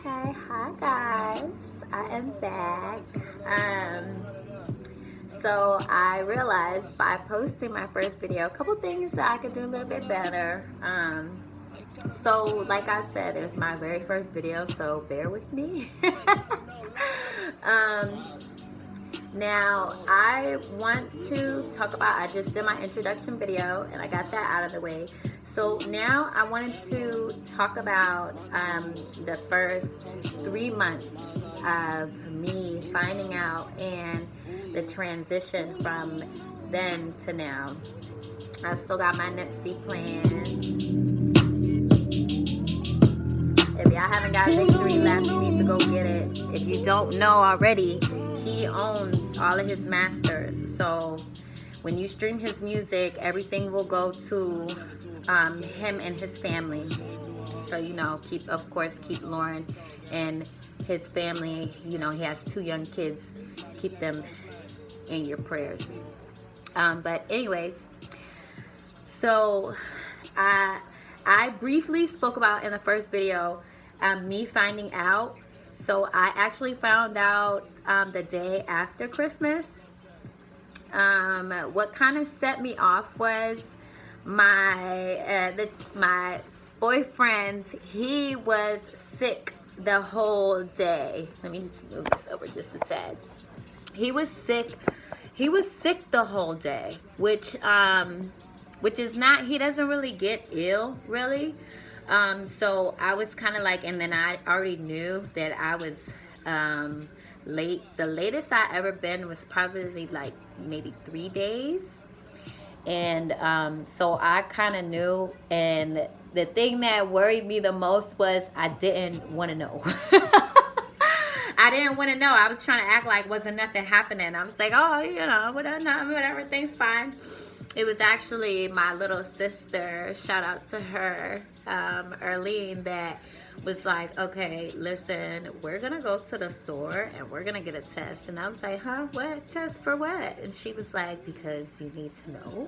Okay, hi guys, I am back. So I realized by posting my first video, a couple things that I could do a little bit better. So like I said, it was my very first video, so bear with me. um, Now, I want to talk about, I just did my introduction video and I got that out of the way. So now I wanted to talk about the first 3 months of me finding out and the transition from then to now. I still got my Nipsey plan. If y'all haven't got Victory Lap, you need to go get it. If you don't know already, he owns all of his masters. So when you stream his music, everything will go to him and his family. So, you know, of course, keep Lauren and his family. You know, he has 2 young kids. Keep them in your prayers. But anyways, so I briefly spoke about in the first video me finding out. So I actually found out the day after Christmas. What kind of set me off was my boyfriend. He was sick the whole day. Let me just move this over just a tad. He was sick. He was sick the whole day, which is not, he doesn't really get ill, really. So I was kind of like, and then I already knew that I was late. The latest I ever been was probably like maybe 3 days. And so I kind of knew, and the thing that worried me the most was I didn't want to know. I didn't want to know. I was trying to act like wasn't nothing happening. I was like, oh, you know, whatever, everything's fine. It was actually my little sister, shout out to her, Erlene, that was like, okay, listen, we're going to go to the store and we're going to get a test. And I was like, huh, what? Test for what? And she was like, because you need to know.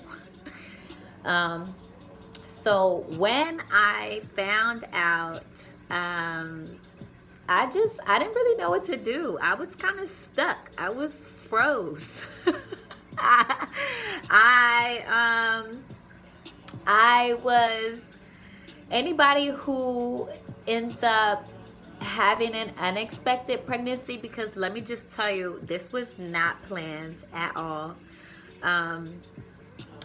So when I found out, I didn't really know what to do. I was kind of stuck. I was froze. I was, anybody who ends up having an unexpected pregnancy, because let me just tell you, this was not planned at all.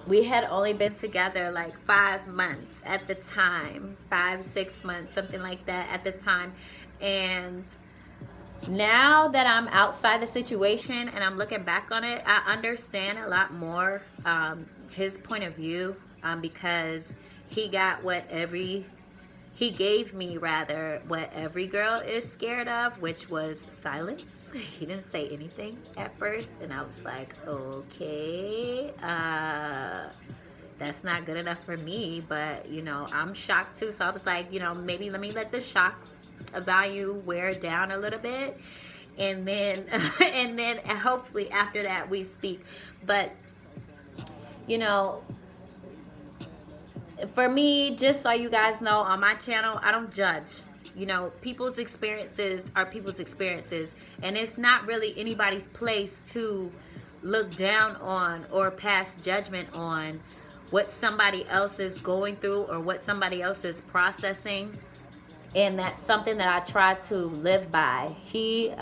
We had only been together like 5 months at the time, 5-6 months, something like that at the time. And now that I'm outside the situation and I'm looking back on it, I understand a lot more his point of view, because he got he gave me rather what every girl is scared of, which was silence. He didn't say anything at first, and I was like, okay, that's not good enough for me. But you know, I'm shocked too, so I was like, you know, maybe let me let the shock value wear down a little bit, and then and then hopefully after that we speak. But you know, for me, just so you guys know, on my channel, I don't judge. You know, people's experiences are people's experiences, and it's not really anybody's place to look down on or pass judgment on what somebody else is going through or what somebody else is processing. And that's something that I try to live by. He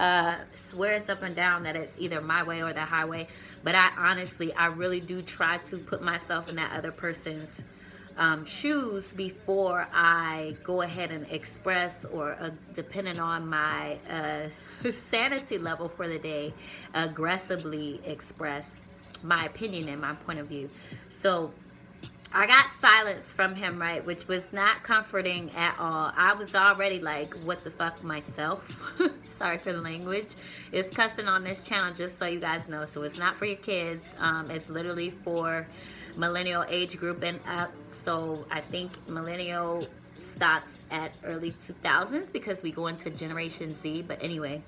swears up and down that it's either my way or the highway. But I honestly, I really do try to put myself in that other person's shoes before I go ahead and express, or depending on my sanity level for the day, aggressively express my opinion and my point of view. So I got silence from him, right, which was not comforting at all. I was already like, what the fuck myself. Sorry for the language. It's cussing on this channel, just so you guys know. So it's not for your kids. It's literally for millennial age group and up. So I think millennial stops at early 2000s because we go into Generation Z. But anyway,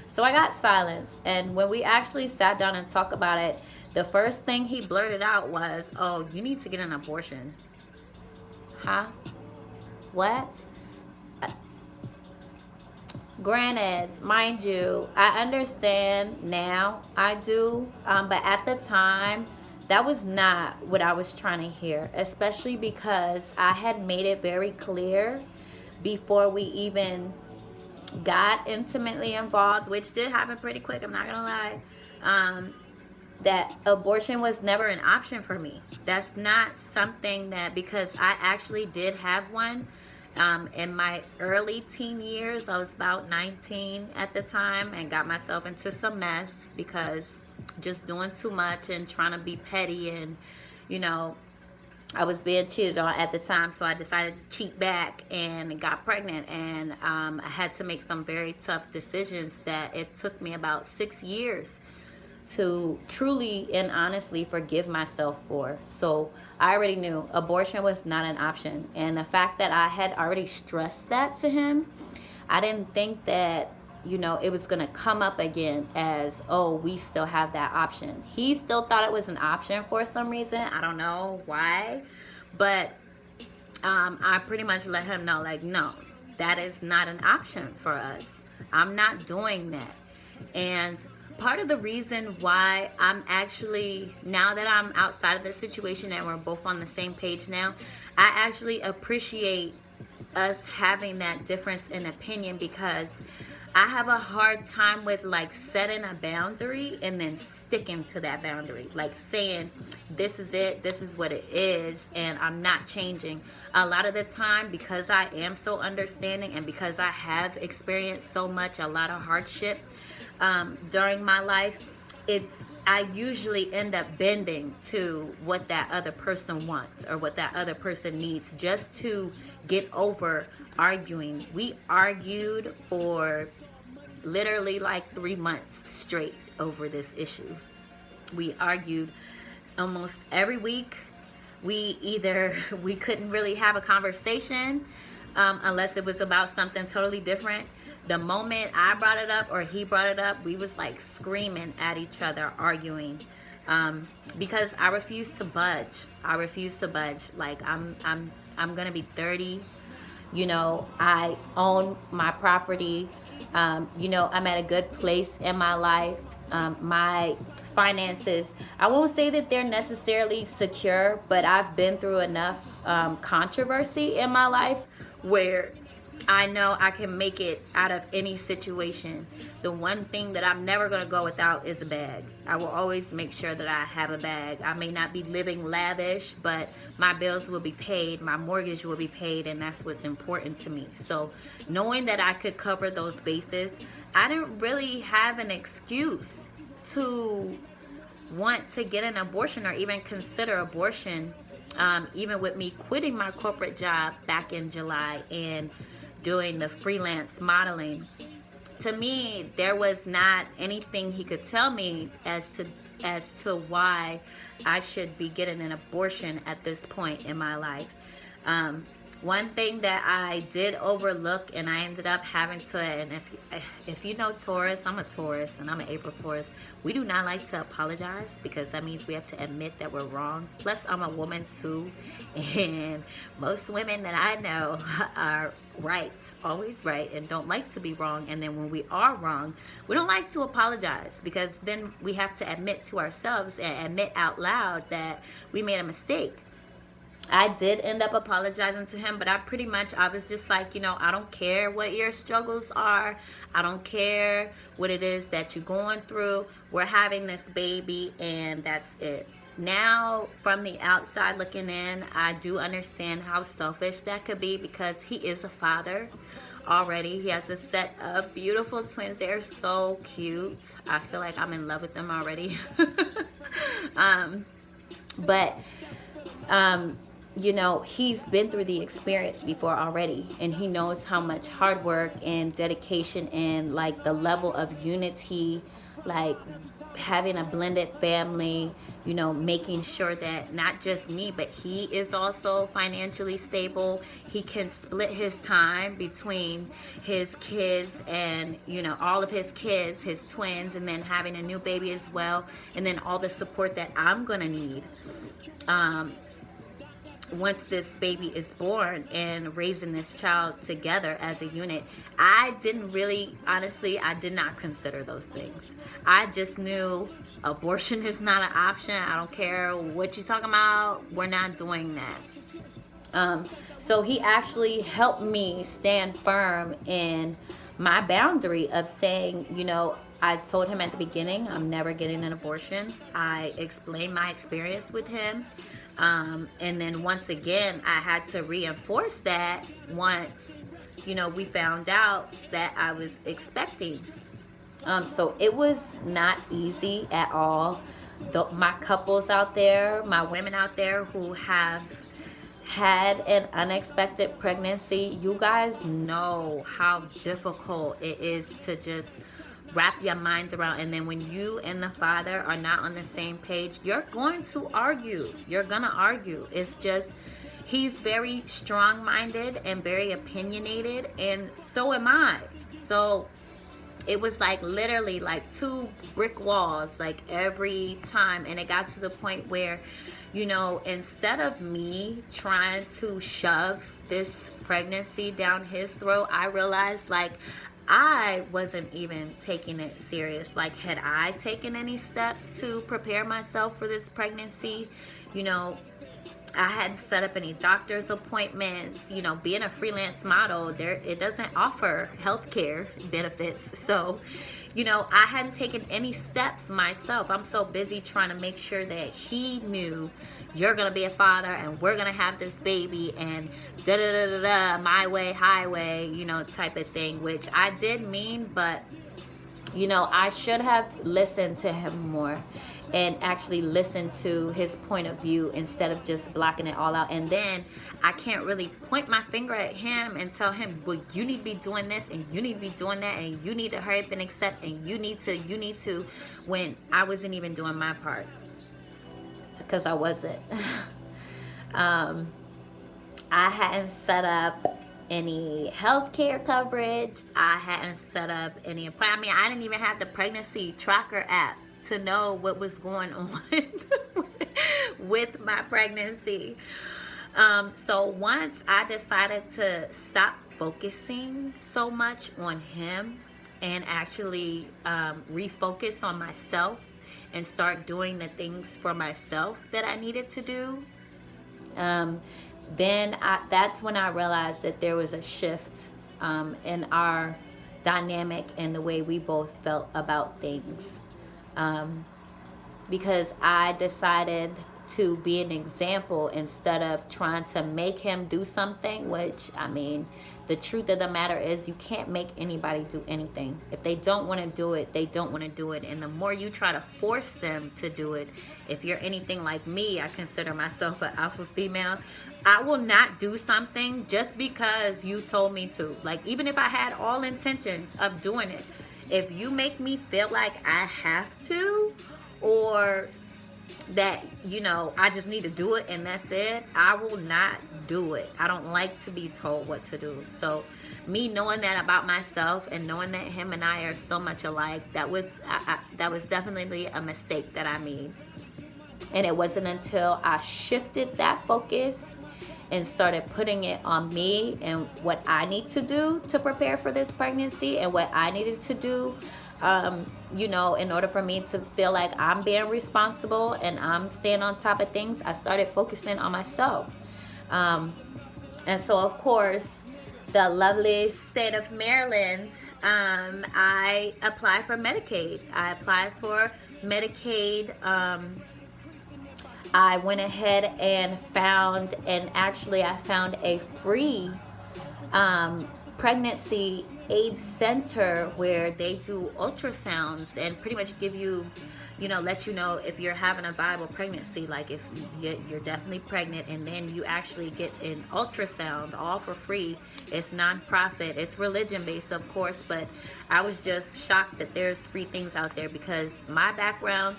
so I got silence. And when we actually sat down and talked about it, the first thing he blurted out was, oh, you need to get an abortion. Huh? What? granted, mind you, I understand now, I do, but at the time, that was not what I was trying to hear, especially because I had made it very clear before we even got intimately involved, which did happen pretty quick, I'm not gonna lie, that abortion was never an option for me. That's not something that, because I actually did have one in my early teen years. I was about 19 at the time and got myself into some mess because just doing too much and trying to be petty, and you know, I was being cheated on at the time, so I decided to cheat back and got pregnant, and I had to make some very tough decisions that it took me about 6 years to truly and honestly forgive myself for. So I already knew abortion was not an option, and the fact that I had already stressed that to him, I didn't think that, you know, it was gonna come up again as, oh, we still have that option. He still thought it was an option for some reason. I don't know why, but I pretty much let him know, like, no, that is not an option for us. I'm not doing that. And part of the reason why I'm actually, now that I'm outside of the situation and we're both on the same page now, I actually appreciate us having that difference in opinion, because I have a hard time with like setting a boundary and then sticking to that boundary, like saying this is it, this is what it is, and I'm not changing. A lot of the time, because I am so understanding and because I have experienced so much, a lot of hardship during my life, I usually end up bending to what that other person wants or what that other person needs, just to get over arguing. We argued for literally like 3 months straight over this issue. We argued almost every week. We couldn't really have a conversation unless it was about something totally different. The moment I brought it up or he brought it up, we was like screaming at each other, arguing, because I refuse to budge. I refuse to budge. Like I'm gonna be 30. You know, I own my property. You know, I'm at a good place in my life. My finances, I won't say that they're necessarily secure, but I've been through enough controversy in my life where I know I can make it out of any situation. The one thing that I'm never going to go without is a bag. I will always make sure that I have a bag. I may not be living lavish, but my bills will be paid, my mortgage will be paid, and that's what's important to me. So knowing that I could cover those bases, I didn't really have an excuse to want to get an abortion or even consider abortion, even with me quitting my corporate job back in July and doing the freelance modeling. To me, there was not anything he could tell me as to why I should be getting an abortion at this point in my life. One thing that I did overlook, and I ended up having to, and if you know Taurus, I'm a Taurus and I'm an April Taurus, we do not like to apologize, because that means we have to admit that we're wrong. Plus, I'm a woman too, and most women that I know are right, always right, and don't like to be wrong. And then when we are wrong, we don't like to apologize, because then we have to admit to ourselves and admit out loud that we made a mistake. I did end up apologizing to him, but I was just like, you know, I don't care what your struggles are. I don't care what it is that you're going through. We're having this baby, and that's it. Now, from the outside looking in, I do understand how selfish that could be, because he is a father already. He has a set of beautiful twins. They're so cute. I feel like I'm in love with them already. You know, he's been through the experience before already, and he knows how much hard work and dedication and like the level of unity, like having a blended family, you know, making sure that not just me, but he is also financially stable. He can split his time between his kids and, you know, all of his kids, his twins, and then having a new baby as well, and then all the support that I'm gonna need. once this baby is born and raising this child together as a unit, I didn't really, honestly, I did not consider those things. I just knew abortion is not an option. I don't care what you're talking about. We're not doing that. So he actually helped me stand firm in my boundary of saying, you know, I told him at the beginning, I'm never getting an abortion. I explained my experience with him. And then once again, I had to reinforce that once, you know, we found out that I was expecting. So it was not easy at all. My couples out there, my women out there who have had an unexpected pregnancy, you guys know how difficult it is to just wrap your minds around. And then when you and the father are not on the same page, you're going to argue. You're gonna argue. It's just, he's very strong-minded and very opinionated, and so am I. So it was like literally like 2 brick walls like every time. And it got to the point where, you know, instead of me trying to shove this pregnancy down his throat, I realized like I wasn't even taking it serious. Like, had I taken any steps to prepare myself for this pregnancy? You know, I hadn't set up any doctor's appointments. You know, being a freelance model, it doesn't offer healthcare benefits. So, you know, I hadn't taken any steps myself. I'm so busy trying to make sure that he knew, you're gonna be a father and we're gonna have this baby and da da da da da, my way, highway, you know, type of thing, which I did mean, but you know, I should have listened to him more and actually listened to his point of view instead of just blocking it all out. And then I can't really point my finger at him and tell him, well, you need to be doing this and you need to be doing that and you need to hurry up and accept and you need to, when I wasn't even doing my part, because I wasn't. I hadn't set up any healthcare coverage. I hadn't set up any appointment. I mean, I didn't even have the pregnancy tracker app to know what was going on with my pregnancy. So once I decided to stop focusing so much on him and actually refocus on myself and start doing the things for myself that I needed to do, then that's when I realized that there was a shift in our dynamic and the way we both felt about things. Because I decided to be an example instead of trying to make him do something, which, I mean, the truth of the matter is you can't make anybody do anything. If they don't want to do it, they don't want to do it. And the more you try to force them to do it, if you're anything like me, I consider myself an alpha female, I will not do something just because you told me to. Like, even if I had all intentions of doing it, if you make me feel like I have to, or that, you know, I just need to do it and that's it, I will not do it. I don't like to be told what to do. So me knowing that about myself and knowing that him and I are so much alike, that was definitely a mistake that I made. And it wasn't until I shifted that focus and started putting it on me and what I need to do to prepare for this pregnancy and what I needed to do, you know, in order for me to feel like I'm being responsible and I'm staying on top of things, I started focusing on myself. And so, of course, the lovely state of Maryland, I applied for Medicaid. I applied for Medicaid. I went ahead and found a free pregnancy aid center where they do ultrasounds and pretty much give you, you know, let you know if you're having a viable pregnancy, like if you're definitely pregnant, and then you actually get an ultrasound all for free. It's non-profit, it's religion based, of course, but I was just shocked that there's free things out there because my background,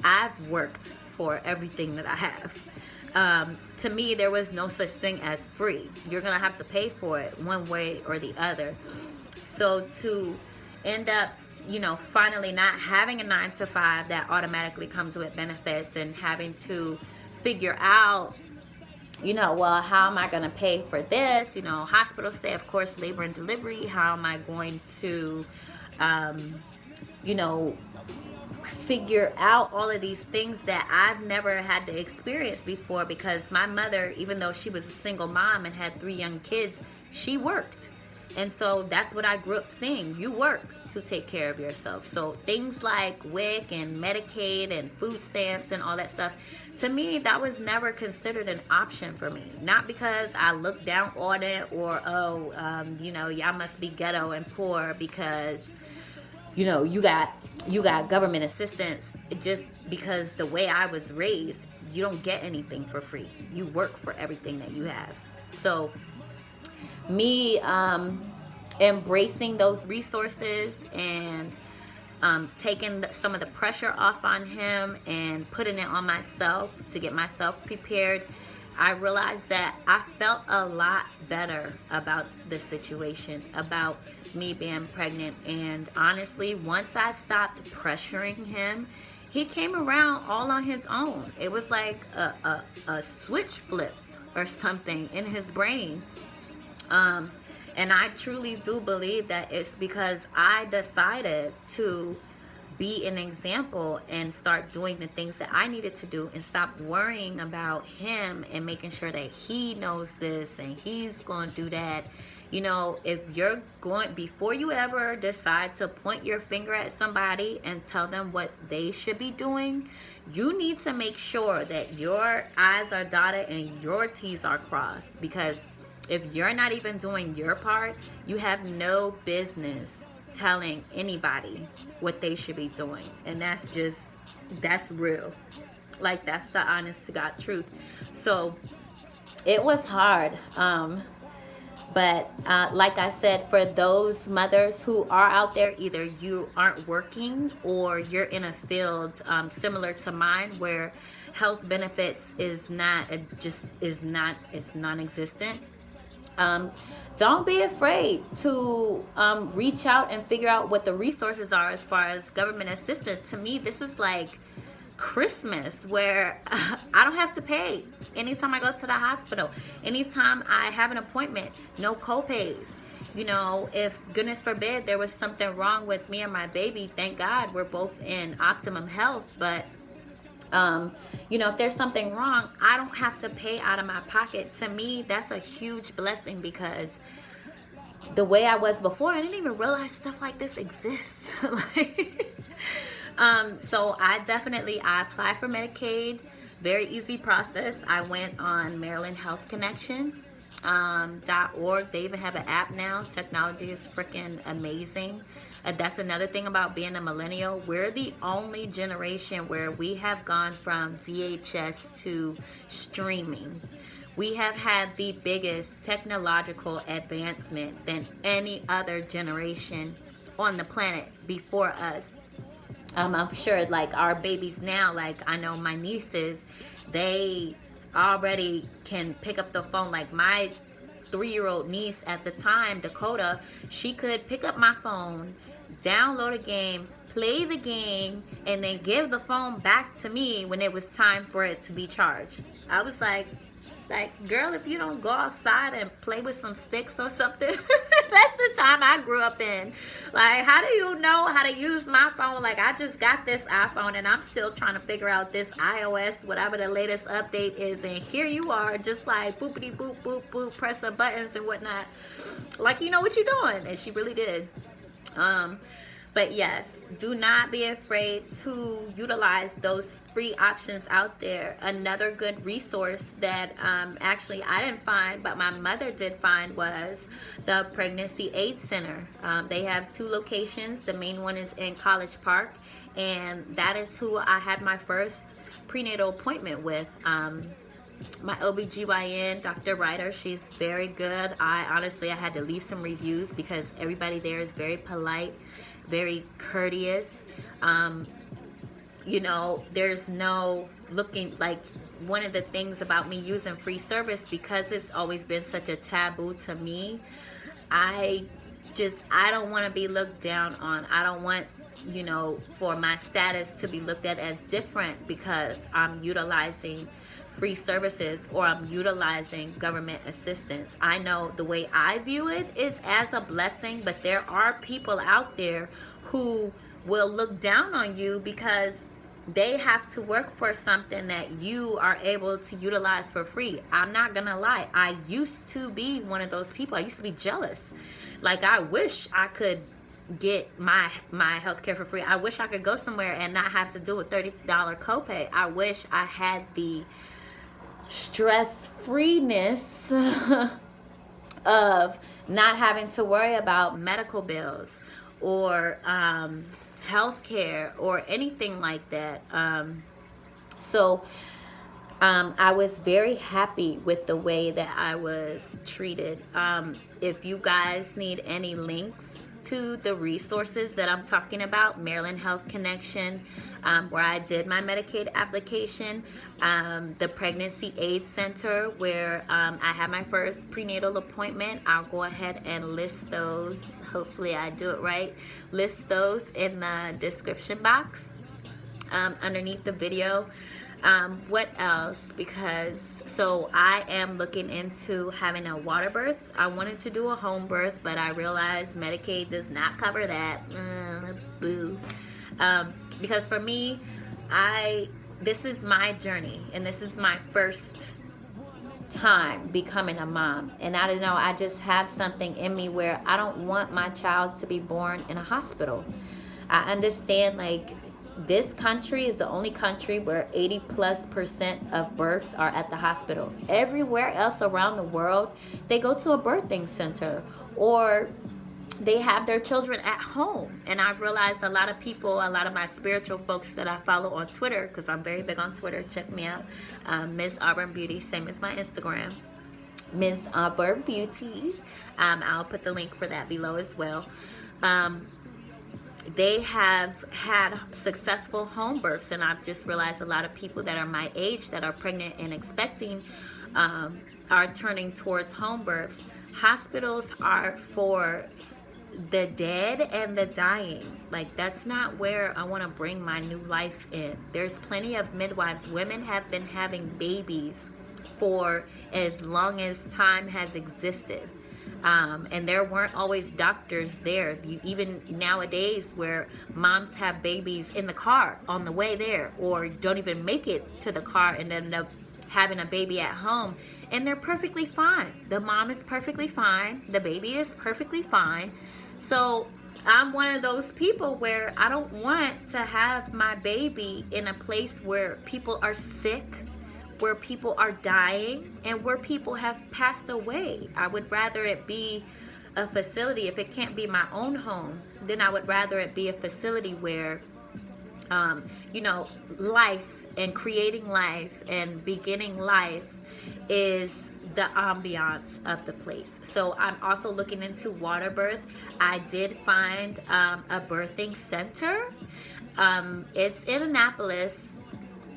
I've worked for everything that I have. To me, there was no such thing as free. You're gonna have to pay for it one way or the other. So to end up, you know, finally not having a 9-to-5 that automatically comes with benefits and having to figure out well, how am I going to pay for this? Hospital stay, of course, labor and delivery. How am I going to, you know, figure out all of these things that I've never had to experience before? Because my mother, even though she was a single mom and had 3 young kids, she worked. And so that's what I grew up seeing. You work to take care of yourself. So things like WIC and Medicaid and food stamps and all that stuff, to me, that was never considered an option for me. Not because I looked down on it or, y'all must be ghetto and poor because, you got government assistance. Just because the way I was raised, you don't get anything for free. You work for everything that you have. So me embracing those resources and taking some of the pressure off on him and putting it on myself to get myself prepared, I realized that I felt a lot better about the situation, about me being pregnant. And honestly, once I stopped pressuring him, he came around all on his own. It was like a switch flipped or something in his brain. And I truly do believe that it's because I decided to be an example and start doing the things that I needed to do and stop worrying about him and making sure that he knows this and he's going to do that. If you're before you ever decide to point your finger at somebody and tell them what they should be doing, you need to make sure that your I's are dotted and your T's are crossed. Because if you're not even doing your part, you have no business telling anybody what they should be doing. And that's real. Like, that's the honest to God truth. So it was hard. But like I said, for those mothers who are out there, either you aren't working or you're in a field similar to mine where health benefits is non-existent. Don't be afraid to reach out and figure out what the resources are as far as government assistance. To me, this is like Christmas, where I don't have to pay anytime I go to the hospital, anytime I have an appointment, no co-pays. If goodness forbid there was something wrong with me and my baby, thank God we're both in optimum health, but if there's something wrong, I don't have to pay out of my pocket. To me, that's a huge blessing, because the way I was before, I didn't even realize stuff like this exists. So I applied for Medicaid. Very easy process. I went on Maryland Health Connection .org. They even have an app now. Technology is freaking amazing. That's another thing about being a millennial. We're the only generation where we have gone from VHS to streaming. We have had the biggest technological advancement than any other generation on the planet before us. I'm sure, like, our babies now, like, I know my nieces, they already can pick up the phone. Like, my 3-year-old niece at the time, Dakota, she could pick up my phone, download a game, play the game, and then give the phone back to me when it was time for it to be charged. I was like, girl, if you don't go outside and play with some sticks or something, that's the time I grew up in. Like, how do you know how to use my phone? Like, I just got this iPhone and I'm still trying to figure out this iOS, whatever the latest update is. And here you are, just like boopity boop, boop, boop, pressing buttons and whatnot. Like, you know what you're doing. And she really did. But yes, do not be afraid to utilize those free options out there. Another good resource that actually I didn't find, but my mother did find, was the Pregnancy Aid Center. They have 2 locations. The main one is in College Park, and that is who I had my first prenatal appointment with. My OBGYN, Dr. Ryder, she's very good. I had to leave some reviews because everybody there is very polite, very courteous. There's no looking. Like, one of the things about me using free service, because it's always been such a taboo to me, I don't want to be looked down on. I don't want, for my status to be looked at as different because I'm utilizing free services or I'm utilizing government assistance. I know the way I view it is as a blessing, but there are people out there who will look down on you because they have to work for something that you are able to utilize for free. I'm not gonna lie, I used to be one of those people. I used to be jealous. Like, I wish I could get my health care for free. I wish I could go somewhere and not have to do a $30 copay. I wish I had the stress freeness of not having to worry about medical bills or health care or anything like that. I was very happy with the way that I was treated. If you guys need any links to the resources that I'm talking about, Maryland Health Connection, where I did my Medicaid application, the Pregnancy Aid Center, where I had my first prenatal appointment, I'll go ahead and list those. Hopefully I do it right. List those in the description box underneath the video. What else? So I am looking into having a water birth. I wanted to do a home birth, but I realized Medicaid does not cover that. Boo. Because for me, this is my journey, and this is my first time becoming a mom. And I don't know, I just have something in me where I don't want my child to be born in a hospital. I understand, like, this country is the only country where 80+% of births are at the hospital. Everywhere else around the world, they go to a birthing center or they have their children at home. And I've realized a lot of people, a lot of my spiritual folks that I follow on Twitter, because I'm very big on Twitter, check me out, MzAuburnBeauty, same as my Instagram, MzAuburnBeauty. I'll put the link for that below as well. They have had successful home births, and I've just realized a lot of people that are my age that are pregnant and expecting are turning towards home births. Hospitals are for the dead and the dying. Like, that's not where I want to bring my new life in. There's plenty of midwives. Women have been having babies for as long as time has existed. And there weren't always doctors there. Even nowadays, where moms have babies in the car on the way there, or don't even make it to the car and end up having a baby at home, and they're perfectly fine. The mom is perfectly fine. The baby is perfectly fine. So I'm one of those people where I don't want to have my baby in a place where people are sick, where people are dying, and where people have passed away. I would rather it be a facility. If it can't be my own home, then I would rather it be a facility where, life and creating life and beginning life is the ambiance of the place. So I'm also looking into water birth. I did find a birthing center. It's in Annapolis.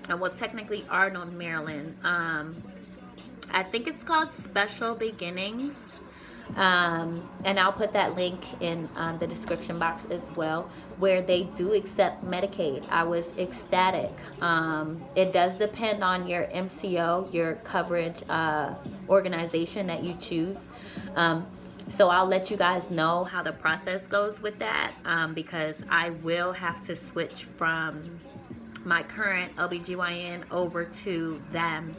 Well, technically Arnold, Maryland. I think it's called Special Beginnings. And I'll put that link in the description box as well, where they do accept Medicaid. I was ecstatic. It does depend on your MCO, your coverage organization that you choose. So I'll let you guys know how the process goes with that, because I will have to switch from my current OBGYN over to them.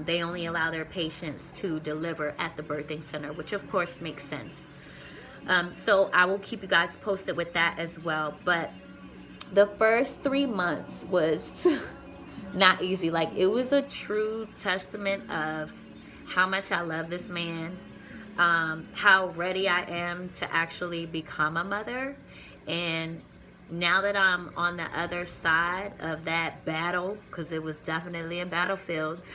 They only allow their patients to deliver at the birthing center, which of course makes sense. So I will keep you guys posted with that as well. But the first 3 months was not easy. Like, it was a true testament of how much I love this man, how ready I am to actually become a mother. And now that I'm on the other side of that battle, because it was definitely a battlefield,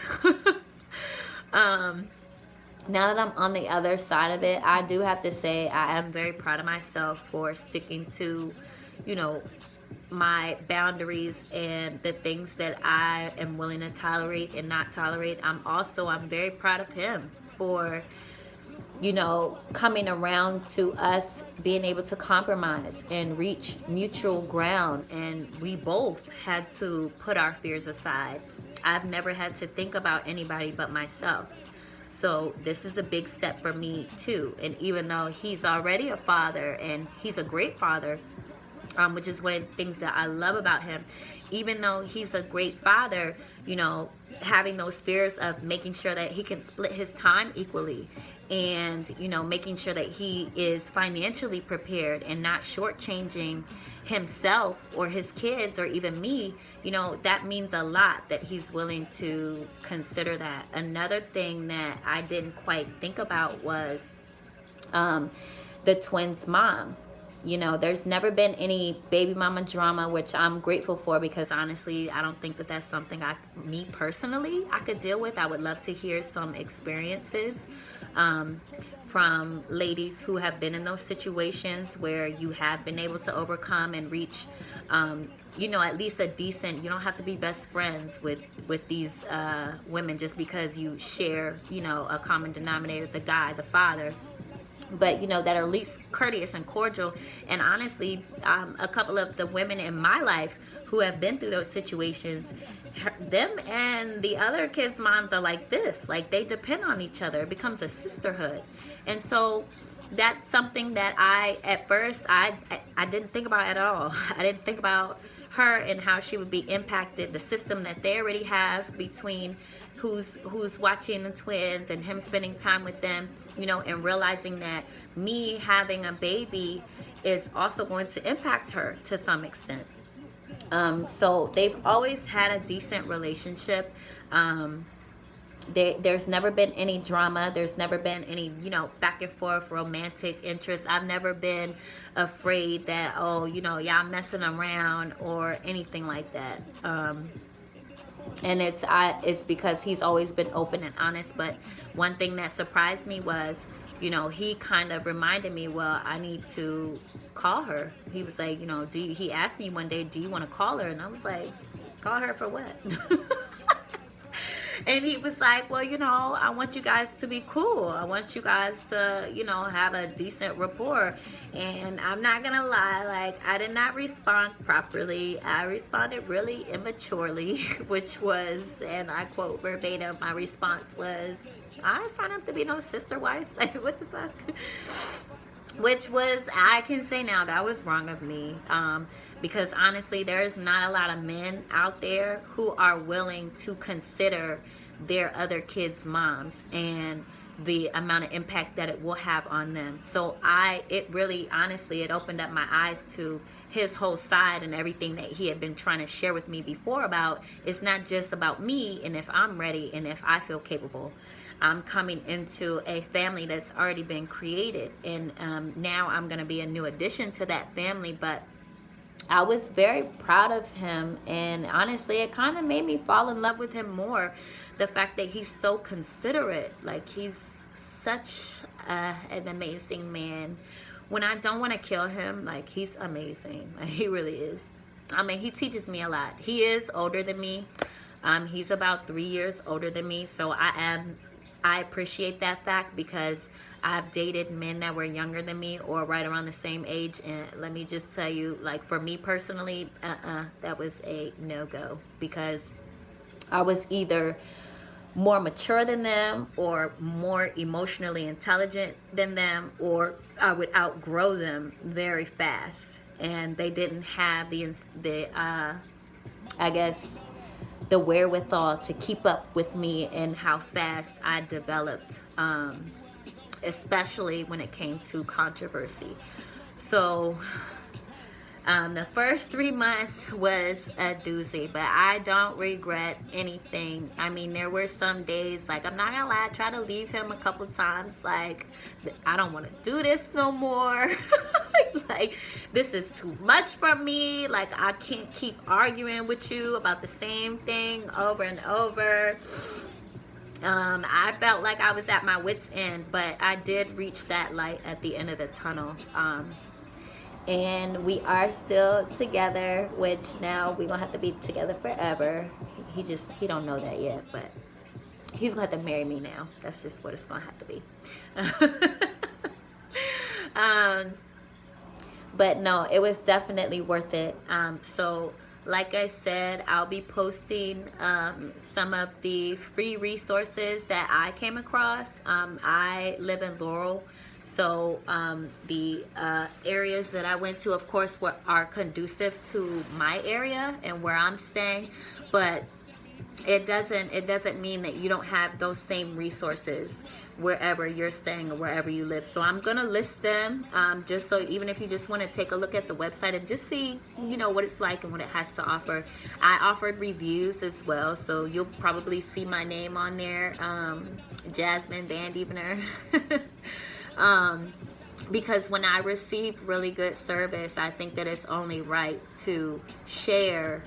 now that I'm on the other side of it, I do have to say I am very proud of myself for sticking to, my boundaries and the things that I am willing to tolerate and not tolerate. I'm very proud of him for coming around to us being able to compromise and reach mutual ground. And we both had to put our fears aside. I've never had to think about anybody but myself. So this is a big step for me too. And even though he's already a father, and he's a great father, which is one of the things that I love about him, even though he's a great father, you know, having those fears of making sure that he can split his time equally, and, you know, making sure that he is financially prepared and not shortchanging himself or his kids or even me, you know, that means a lot that he's willing to consider that. Another thing that I didn't quite think about was the twins' mom. You know, there's never been any baby mama drama, which I'm grateful for, because honestly, I don't think that that's something me personally, I could deal with. I would love to hear some experiences from ladies who have been in those situations where you have been able to overcome and reach, you know, at least a decent, you don't have to be best friends with these women just because you share, you know, a common denominator, the guy, the father. But, you know, that are at least courteous and cordial. And honestly, a couple of the women in my life who have been through those situations, them and the other kids' moms are like this. Like, they depend on each other. It becomes a sisterhood. And so that's something that at first, I didn't think about at all. I didn't think about her and how she would be impacted, the system that they already have between who's watching the twins and him spending time with them, you know, and realizing that me having a baby is also going to impact her to some extent. So they've always had a decent relationship. There's never been any drama. There's never been any, you know, back and forth romantic interest. I've never been afraid that, oh, you know, y'all messing around or anything like that. And it's because he's always been open and honest. But one thing that surprised me was, you know, he kind of reminded me, well, I need to call her. He was like, you know, he asked me one day, do you want to call her? And I was like, call her for what? And he was like, well, you know, I want you guys to be cool. I want you guys to, you know, have a decent rapport. And I'm not going to lie, like, I did not respond properly. I responded really immaturely, which was, and I quote verbatim, my response was, I didn't sign up to be no sister wife. Like, what the fuck? Which was, I can say now, that was wrong of me. Because honestly, there's not a lot of men out there who are willing to consider their other kids' moms and the amount of impact that it will have on them. So it really, honestly, it opened up my eyes to his whole side and everything that he had been trying to share with me before about, it's not just about me and if I'm ready and if I feel capable. I'm coming into a family that's already been created, and now I'm going to be a new addition to that family. But I was very proud of him, and honestly, it kind of made me fall in love with him more. The fact that he's so considerate, like, he's such an amazing man. When I don't want to kill him, like, he's amazing. Like, he really is. I mean, he teaches me a lot. He is older than me. He's about 3 years older than me, so I appreciate that fact, because I've dated men that were younger than me or right around the same age, and let me just tell you, like, for me personally, that was a no-go, because I was either more mature than them or more emotionally intelligent than them, or I would outgrow them very fast, and they didn't have the I guess, the wherewithal to keep up with me and how fast I developed, especially when it came to controversy. So the first 3 months was a doozy, but I don't regret anything. I mean, there were some days, like, I'm not gonna lie, I tried to leave him a couple times, like, I don't want to do this no more. Like, this is too much for me. Like, I can't keep arguing with you about the same thing over and over. I felt like I was at my wit's end, but I did reach that light at the end of the tunnel. And we are still together, which now we're gonna have to be together forever. He don't know that yet, but he's gonna have to marry me now. That's just what it's gonna have to be. But no, it was definitely worth it. So Like I said, I'll be posting some of the free resources that I came across. I live in Laurel, so the areas that I went to, of course, are conducive to my area and where I'm staying, but it doesn't mean that you don't have those same resources wherever you're staying or wherever you live. So I'm gonna list them, just so even if you just want to take a look at the website and just see, you know, what it's like and what it has to offer. I offered reviews as well, so you'll probably see my name on there, Jasmine Van Evener. Because when I receive really good service, I think that it's only right to share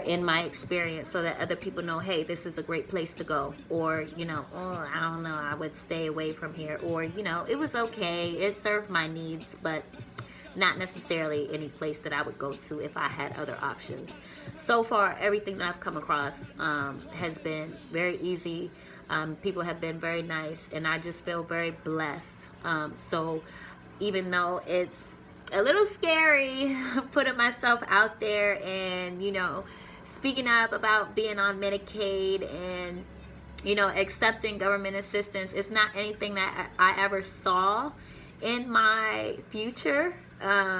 in my experience so that other people know, hey, this is a great place to go, or, you know, oh, I don't know, I would stay away from here, or, you know, it was okay, it served my needs, but not necessarily any place that I would go to if I had other options. So far, everything that I've come across has been very easy. People have been very nice, and I just feel very blessed. So even though it's a little scary putting myself out there and, you know, speaking up about being on Medicaid and, you know, accepting government assistance, it's not anything that I ever saw in my future,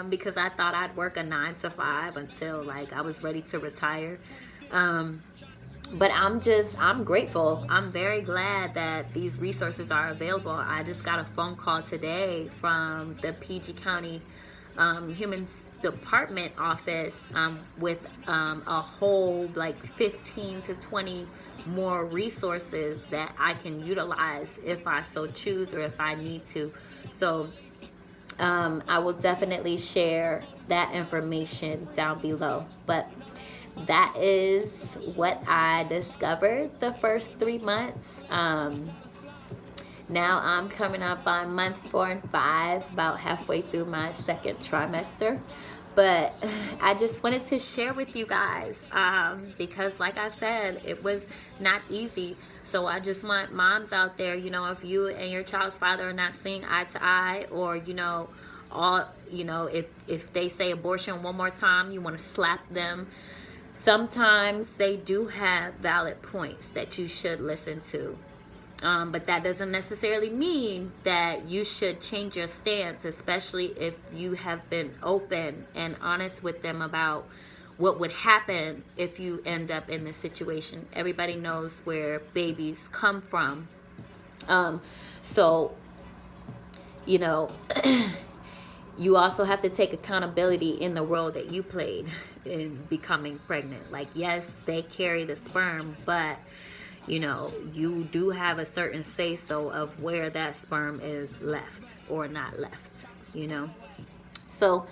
because I thought I'd work a 9-to-5 until like I was ready to retire. But I'm grateful. I'm very glad that these resources are available. I just got a phone call today from the PG County Human Department office with a whole like 15 to 20 more resources that I can utilize if I so choose or if I need to. So I will definitely share that information down below. But that is what I discovered the first 3 months. Now I'm coming up on month 4 and 5, about halfway through my second trimester. But I just wanted to share with you guys, because like I said, it was not easy. So I just want moms out there, you know, if you and your child's father are not seeing eye to eye, or, you know, if they say abortion one more time, you want to slap them. Sometimes they do have valid points that you should listen to. But that doesn't necessarily mean that you should change your stance, especially if you have been open and honest with them about what would happen if you end up in this situation. Everybody knows where babies come from. So, you know, you also have to take accountability in the role that you played in becoming pregnant. Like, yes, they carry the sperm, but you know, you do have a certain say-so of where that sperm is left or not left, you know. So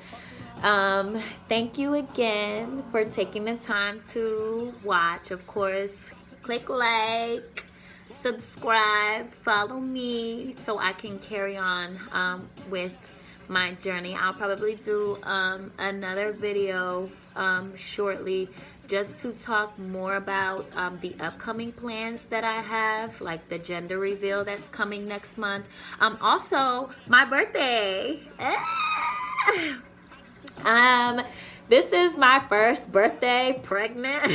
thank you again for taking the time to watch. Of course, click like, subscribe, follow me so I can carry on with my journey. I'll probably do another video shortly, just to talk more about the upcoming plans that I have, like the gender reveal that's coming next month. Also, my birthday. This is my first birthday pregnant.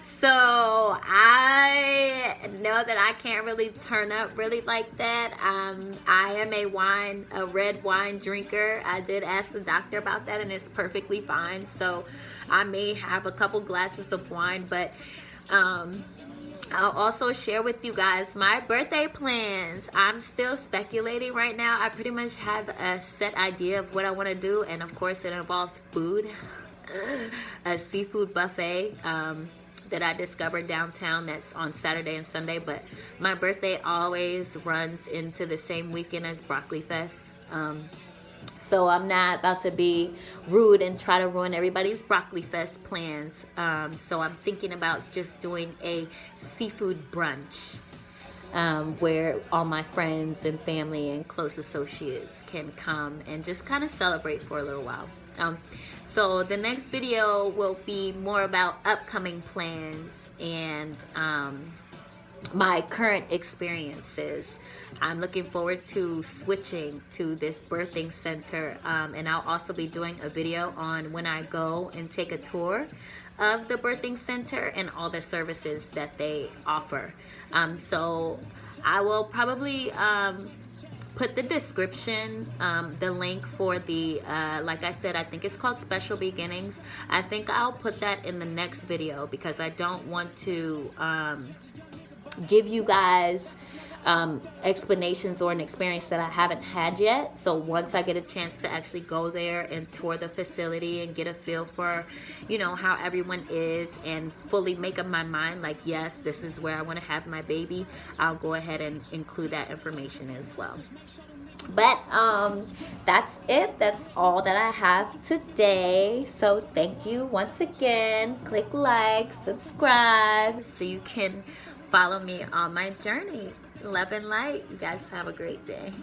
So I know that I can't really turn up really like that. I am a red wine drinker. I did ask the doctor about that, and it's perfectly fine. So I may have a couple glasses of wine, but I'll also share with you guys my birthday plans. I'm still speculating right now. I pretty much have a set idea of what I want to do, and of course it involves food. A seafood buffet that I discovered downtown that's on Saturday and Sunday, but my birthday always runs into the same weekend as Broccoli Fest. So I'm not about to be rude and try to ruin everybody's Broccoli Fest plans. So I'm thinking about just doing a seafood brunch where all my friends and family and close associates can come and just kind of celebrate for a little while. So the next video will be more about upcoming plans and my current experiences. I'm looking forward to switching to this birthing center, and I'll also be doing a video on when I go and take a tour of the birthing center and all the services that they offer. So I will probably put the description, the link for the, like I said, I think it's called Special Beginnings. I think I'll put that in the next video because I don't want to give you guys explanations or an experience that I haven't had yet. So once I get a chance to actually go there and tour the facility and get a feel for, you know, how everyone is and fully make up my mind, like, yes, this is where I want to have my baby, I'll go ahead and include that information as well. But that's it. That's all that I have today. So thank you once again. Click like, subscribe so you can follow me on my journey. Love and light. You guys have a great day.